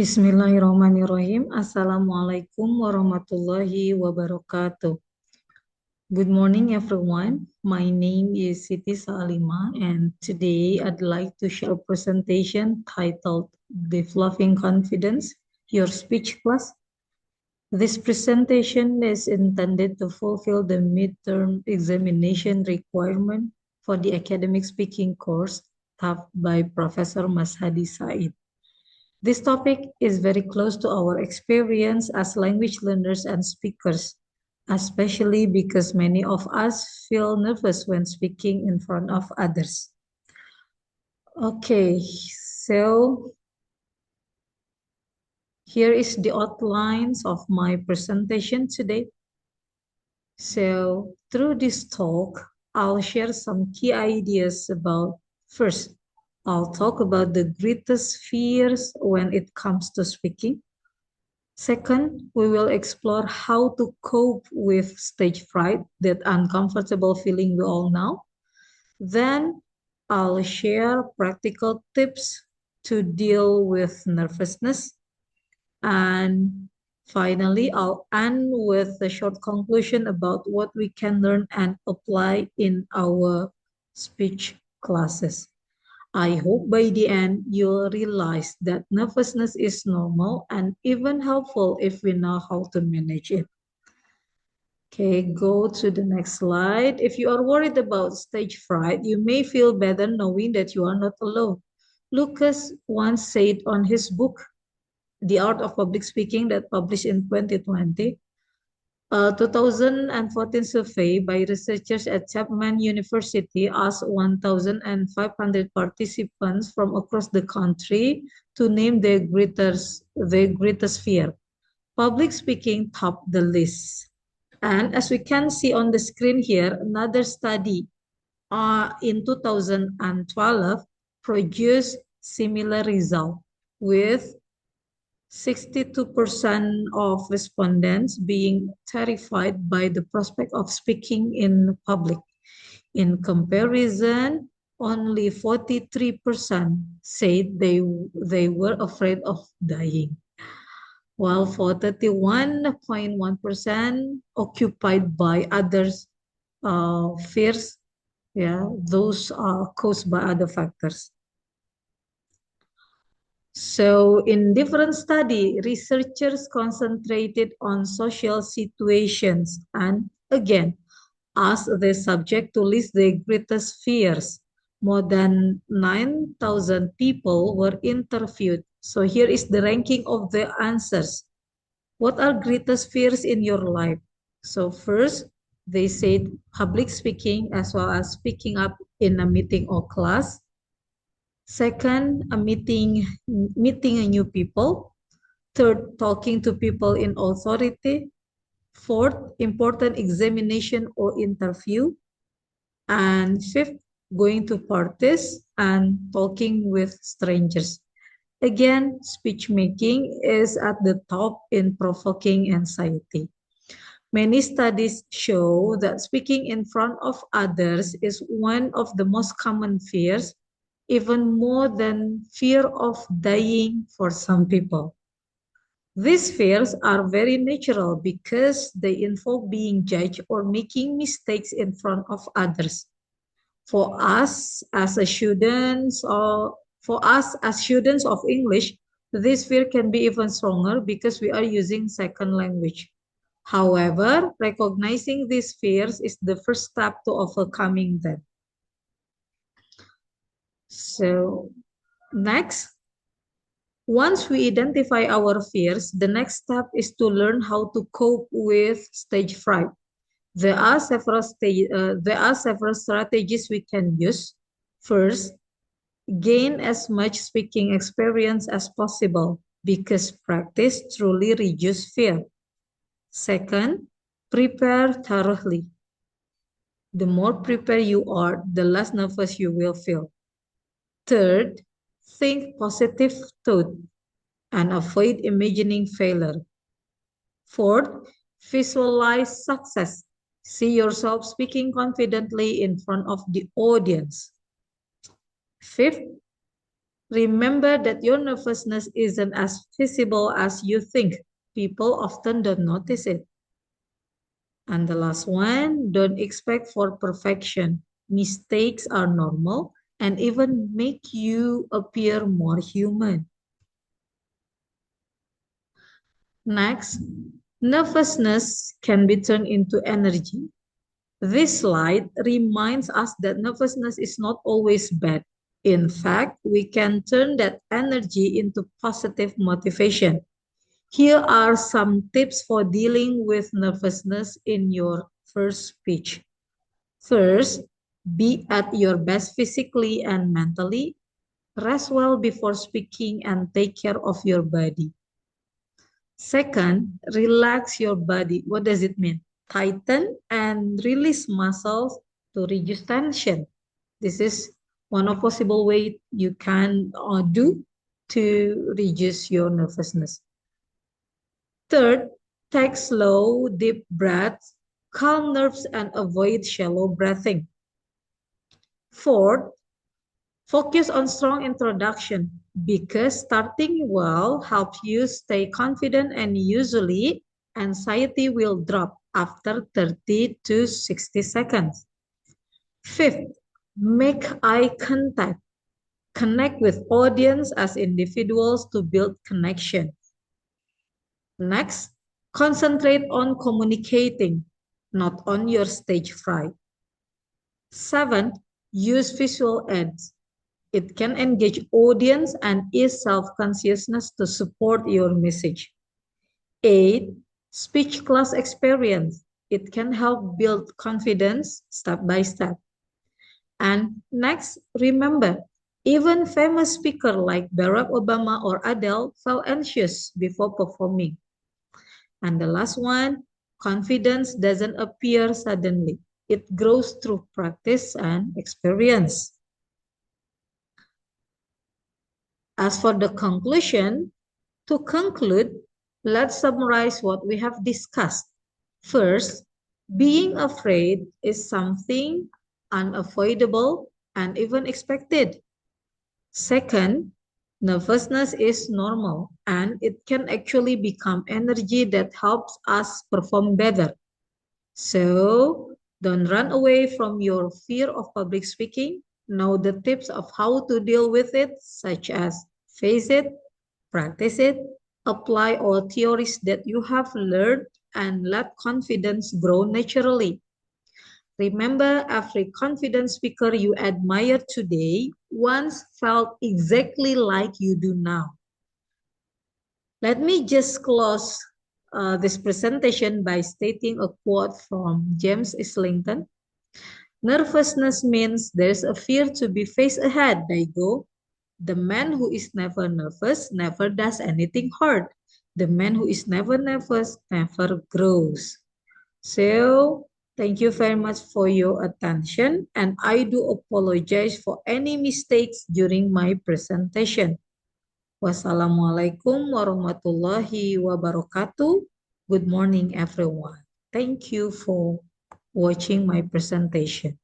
Bismillahirrahmanirrahim. Assalamualaikum warahmatullahi wabarakatuh. Good morning, everyone. My name is Siti Salima, and today I'd like to share a presentation titled Developing Confidence, Your Speech Class. This presentation is intended to fulfill the midterm examination requirement for the academic speaking course taught by Professor Mashadi Said. This topic is very close to our experience as language learners and speakers, especially because many of us feel nervous when speaking in front of others. Okay, so here is the outlines of my presentation today. So through this talk, I'll share some key ideas about first, I'll talk about the greatest fears when it comes to speaking. Second, we will explore how to cope with stage fright, that uncomfortable feeling we all know. Then I'll share practical tips to deal with nervousness. And finally, I'll end with a short conclusion about what we can learn and apply in our speech classes. I hope by the end you'll realize that nervousness is normal and even helpful if we know how to manage it. Okay, go to the next slide. If you are worried about stage fright, you may feel better knowing that you are not alone. Lucas once said on his book, The Art of Public Speaking, that published in 2020, a 2014 survey by researchers at Chapman University asked 1,500 participants from across the country to name their greatest fear. Public speaking topped the list. And as we can see on the screen here, another study in 2012 produced similar result with 62% of respondents being terrified by the prospect of speaking in public. In comparison, only 43% said they were afraid of dying, while for 31.1% occupied by others fears, those are caused by other factors. So in different study, researchers concentrated on social situations and again asked the subject to list their greatest fears. More than 9,000 people were interviewed. So here is the ranking of the answers. What are greatest fears in your life? So first, they said public speaking as well as speaking up in a meeting or class. Second, meeting a new people. Third, talking to people in authority. Fourth, important examination or interview. And fifth, going to parties and talking with strangers. Again, speech making is at the top in provoking anxiety. Many studies show that speaking in front of others is one of the most common fears, even more than fear of dying for some people. These fears are very natural because they involve being judged or making mistakes in front of others. For us as students of English, this fear can be even stronger because we are using second language. However, recognizing these fears is the first step to overcoming them. So next, once we identify our fears, the next step is to learn how to cope with stage fright. There are several strategies we can use. First, gain as much speaking experience as possible because practice truly reduces fear. Second, prepare thoroughly. The more prepared you are, the less nervous you will feel. Third, think positive thought and avoid imagining failure. Fourth, visualize success. See yourself speaking confidently in front of the audience. Fifth, Remember that your nervousness isn't as visible as you think. People often don't notice it. And the last one, don't expect for perfection. Mistakes are normal and even make you appear more human. Next, nervousness can be turned into energy. This slide reminds us that nervousness is not always bad. In fact, we can turn that energy into positive motivation. Here are some tips for dealing with nervousness in your first speech. First, be at your best physically and mentally. Rest well before speaking and take care of your body. Second, relax your body. What does it mean? Tighten and release muscles to reduce tension. This is one of possible way you can do to reduce your nervousness. Third, take slow, deep breaths, calm nerves and avoid shallow breathing. Fourth, focus on strong introduction because starting well helps you stay confident and usually anxiety will drop after 30 to 60 seconds. Fifth, make eye contact. Connect with audience as individuals to build connection. Next, concentrate on communicating, not on your stage fright. Seventh, use visual aids. It can engage audience and ease self-consciousness to support your message. 8. Speech class experience. It can help build confidence step by step. And next, remember, even famous speakers like Barack Obama or Adele felt anxious before performing. And the last one, confidence doesn't appear suddenly. It grows through practice and experience. As for the conclusion, to conclude, let's summarize what we have discussed. First, being afraid is something unavoidable and even expected. Second, nervousness is normal and it can actually become energy that helps us perform better. So, don't run away from your fear of public speaking. Know the tips of how to deal with it, such as face it, practice it, apply all theories that you have learned, and let confidence grow naturally. Remember, every confident speaker you admire today once felt exactly like you do now. Let me just close this presentation by stating a quote from James Islington. Nervousness means there's a fear to be faced ahead, they go. The man who is never nervous never does anything hard. The man who is never nervous never grows. So, thank you very much for your attention, and I do apologize for any mistakes during my presentation. Wassalamualaikum warahmatullahi wabarakatuh. Good morning, everyone. Thank you for watching my presentation.